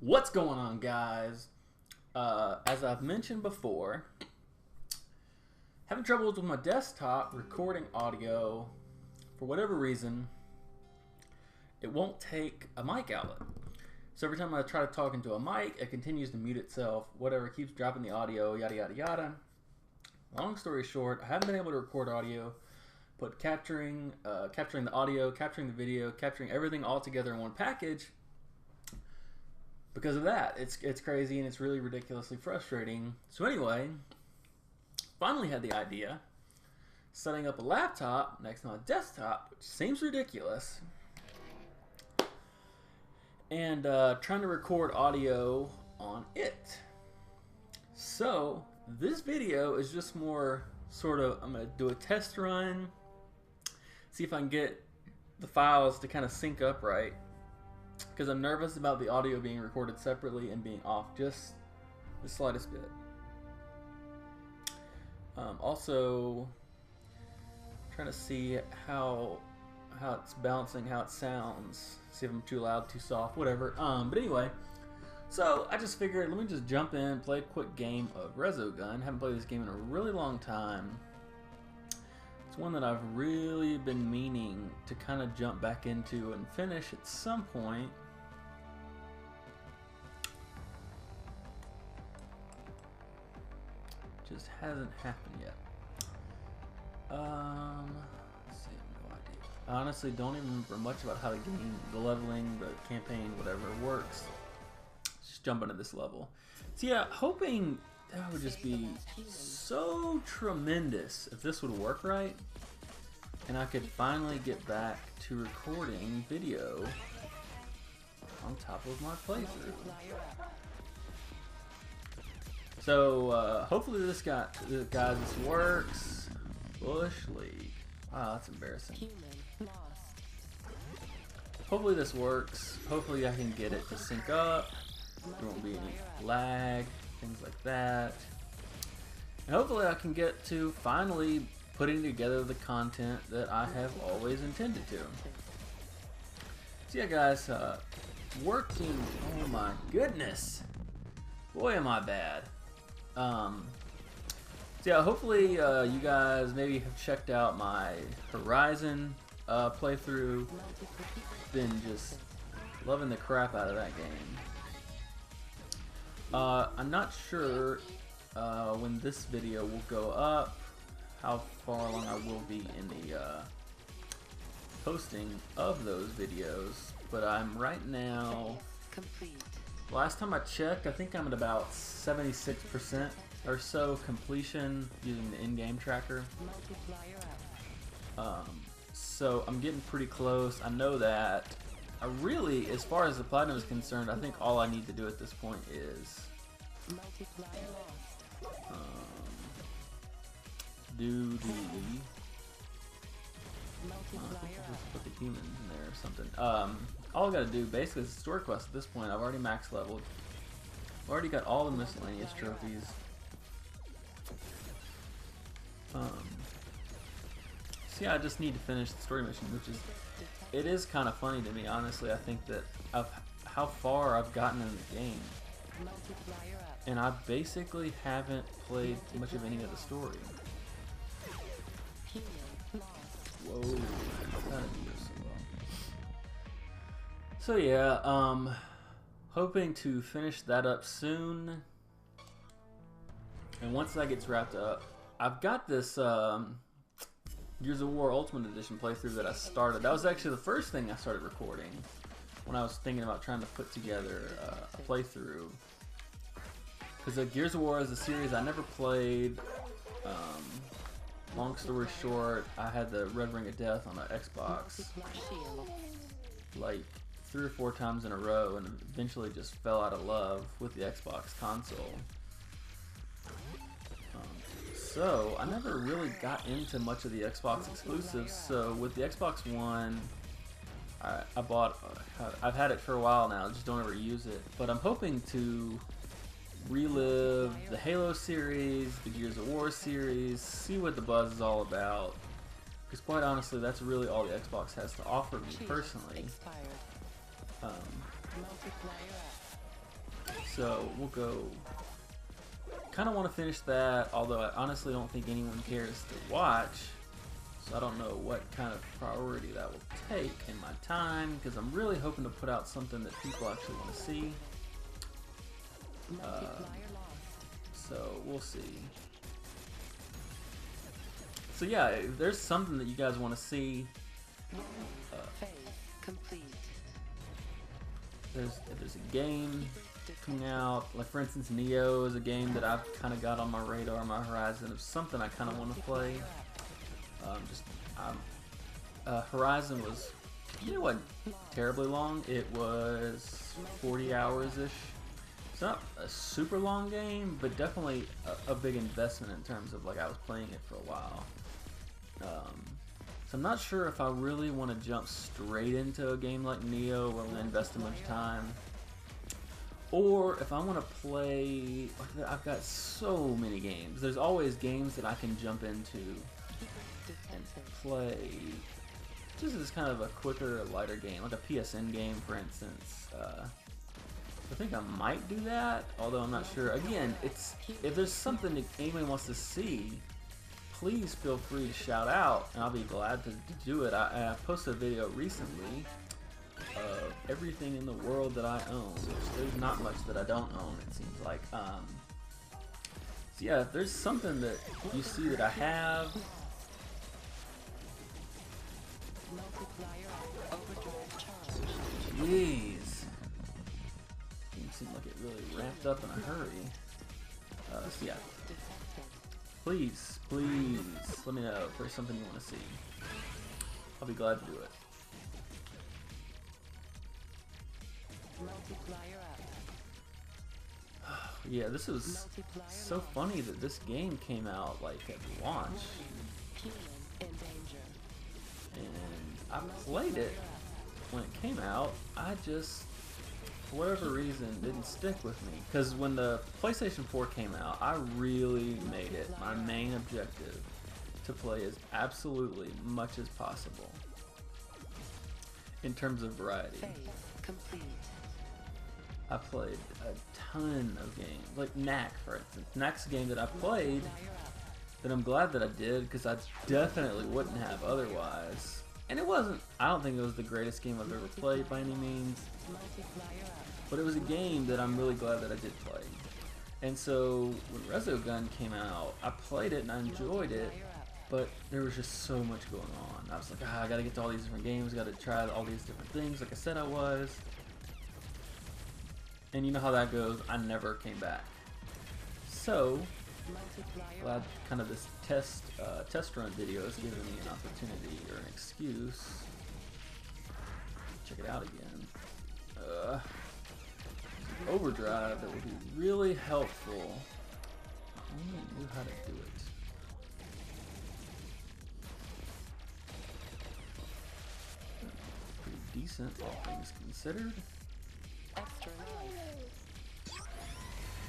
What's going on, guys? As I've mentioned before, having troubles with my desktop recording audio. For whatever reason, it won't take a mic outlet. So every time I try to talk into a mic, it continues to mute itself, whatever, keeps dropping the audio, yada yada yada. Long story short, I haven't been able to record audio, but capturing the audio, capturing the video, capturing everything all together in one package. Because of that, it's crazy and it's really ridiculously frustrating. So anyway, finally had the idea, setting up a laptop next to my desktop, which seems ridiculous, and trying to record audio on it. So this video is just more sort of, I'm going to do a test run, see if I can get the files to kind of sync up right, because I'm nervous about the audio being recorded separately and being off just the slightest bit. Also, trying to see how it's balancing, how it sounds, see if I'm too loud, too soft, whatever. But anyway, so I just figured, let me just jump in, play a quick game of Resogun. Haven't played this game in a really long time. It's one that I've really been meaning to kind of jump back into and finish at some point. Just hasn't happened yet. Let's see, no idea. I honestly don't even remember much about how the game, the leveling, the campaign, whatever works. Just jump into this level. So yeah, hoping that would just be so tremendous if this would work right, and I could finally get back to recording video on top of my playthrough. So hopefully this works. Bush League. Wow, that's embarrassing. Hopefully this works. Hopefully I can get it to sync up. There won't be any lag, things like that. And hopefully I can get to finally putting together the content that I have always intended to. So yeah, guys, working. Oh my goodness, boy, am I bad. So yeah, hopefully you guys maybe have checked out my Horizon playthrough. Been just loving the crap out of that game. I'm not sure when this video will go up, how far along I will be in the posting of those videos, but I'm right now, last time I checked, I think I'm at about 76% or so completion using the in-game tracker. So I'm getting pretty close. I know that I really, as far as the platinum is concerned, I think all I need to do at this point is do the put the humans in there or something. All I gotta do basically is a story quest at this point. I've already max leveled. I've already got all the miscellaneous trophies. So yeah, I just need to finish the story mission, which is, it is kind of funny to me, honestly. I think that of how far I've gotten in the game, and I basically haven't played much of any of the story. Whoa, that didn't go so well. So yeah, hoping to finish that up soon. And once that gets wrapped up, I've got this Gears of War Ultimate Edition playthrough that I started. That was actually the first thing I started recording when I was thinking about trying to put together a playthrough. Because Gears of War is a series I never played. Long story short, I had the Red Ring of Death on the Xbox like 3 or 4 times in a row, and eventually just fell out of love with the Xbox console. So I never really got into much of the Xbox exclusives. So with the Xbox One, I bought. I've had it for a while now. Just don't ever use it. But I'm hoping to relive the Halo series, the Gears of War series, see what the buzz is all about. Because quite honestly, that's really all the Xbox has to offer me personally. So we'll go. Kind of want to finish that, although I honestly don't think anyone cares to watch. So I don't know what kind of priority that will take in my time, because I'm really hoping to put out something that people actually want to see. So we'll see. So yeah, if there's something that you guys want to see, if there's a game coming out, like for instance Neo is a game that I've kind of got on my radar, my horizon of something I kind of want to play. Horizon was, you know what, terribly long. It was 40 hours-ish. It's not a super long game, but definitely a big investment in terms of like I was playing it for a while. So I'm not sure if I really want to jump straight into a game like Neo where I'm going to invest too much time, or if I want to play, like I've got so many games. There's always games that I can jump into and play just as kind of a quicker, lighter game, like a PSN game, for instance. I think I might do that, although I'm not sure. Again, if there's something that anyone wants to see, please feel free to shout out, and I'll be glad to do it. I posted a video recently of everything in the world that I own, which there's not much that I don't own, it seems like. So yeah, if there's something that you see that I have, jeez, it seemed like it really ramped up in a hurry. So yeah, please let me know if there's something you want to see. I'll be glad to do it. Yeah, this was so funny that this game came out like at launch, and I played it when it came out. I just, for whatever reason, didn't stick with me, because when the PlayStation 4 came out, I really made it my main objective to play as absolutely much as possible in terms of variety. I played a ton of games, like Knack, for instance. Knack's a game that I played that I'm glad that I did, because I definitely wouldn't have otherwise. And it wasn't, I don't think it was the greatest game I've ever played by any means, but it was a game that I'm really glad that I did play. And so when Resogun came out, I played it and I enjoyed it, but there was just so much going on. I was like, I gotta get to all these different games, gotta try all these different things, like I said I was. And you know how that goes, I never came back. So, glad kind of this test run video has given me an opportunity or an excuse to check it out again. Overdrive that would be really helpful. I only knew how to do it. Pretty decent, all things considered.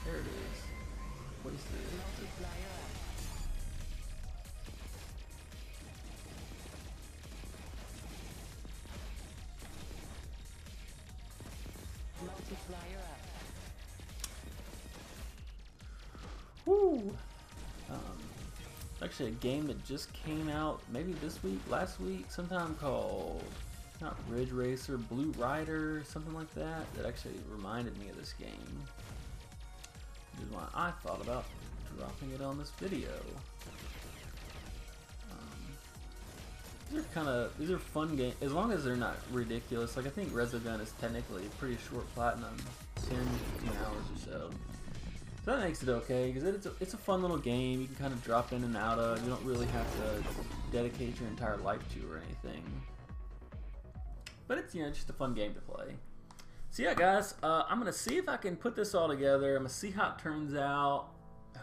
There it is. What is this? Woo! Actually, a game that just came out maybe this week, last week, sometime, called not Ridge Racer, Blue Rider, something like that. That actually reminded me of this game. Which is why I thought about dropping it on this video. These are fun games, as long as they're not ridiculous. Like, I think Resogun is technically a pretty short platinum, 10-15 hours or so. So that makes it okay, because it's a fun little game you can kind of drop in and out of. You don't really have to dedicate your entire life to or anything. But it's, just a fun game to play. So yeah, guys, I'm going to see if I can put this all together. I'm going to see how it turns out.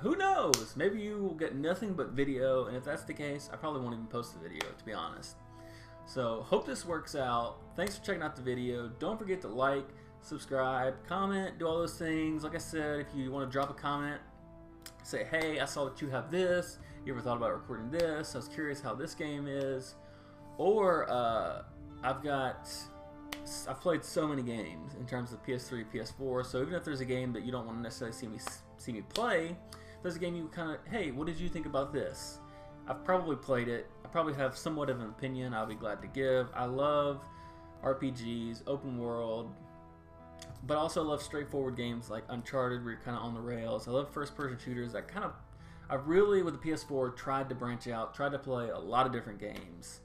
Who knows? Maybe you will get nothing but video, and if that's the case, I probably won't even post the video, to be honest. So, hope this works out. Thanks for checking out the video. Don't forget to like, subscribe, comment, do all those things. Like I said, if you want to drop a comment, say, hey, I saw that you have this. You ever thought about recording this? I was curious how this game is. Or, I've got I've played so many games in terms of PS3, PS4. So even if there's a game that you don't want to necessarily see me play, there's a game you kind of, hey, what did you think about this? I've probably played it. I probably have somewhat of an opinion I'll be glad to give. I love RPGs, open world, but I also love straightforward games like Uncharted where you're kind of on the rails. I love first-person shooters. I really, with the PS4, tried to branch out, tried to play a lot of different games.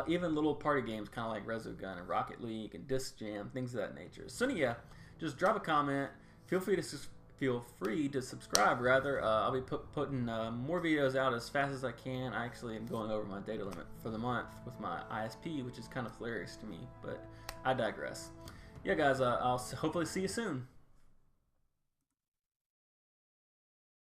Even little party games kind of like Resogun and Rocket League and Disc Jam, things of that nature. So yeah, just drop a comment. Feel free to subscribe. Rather, I'll be putting more videos out as fast as I can. I actually am going over my data limit for the month with my ISP, which is kind of hilarious to me, but I digress. Yeah, guys, I'll hopefully see you soon.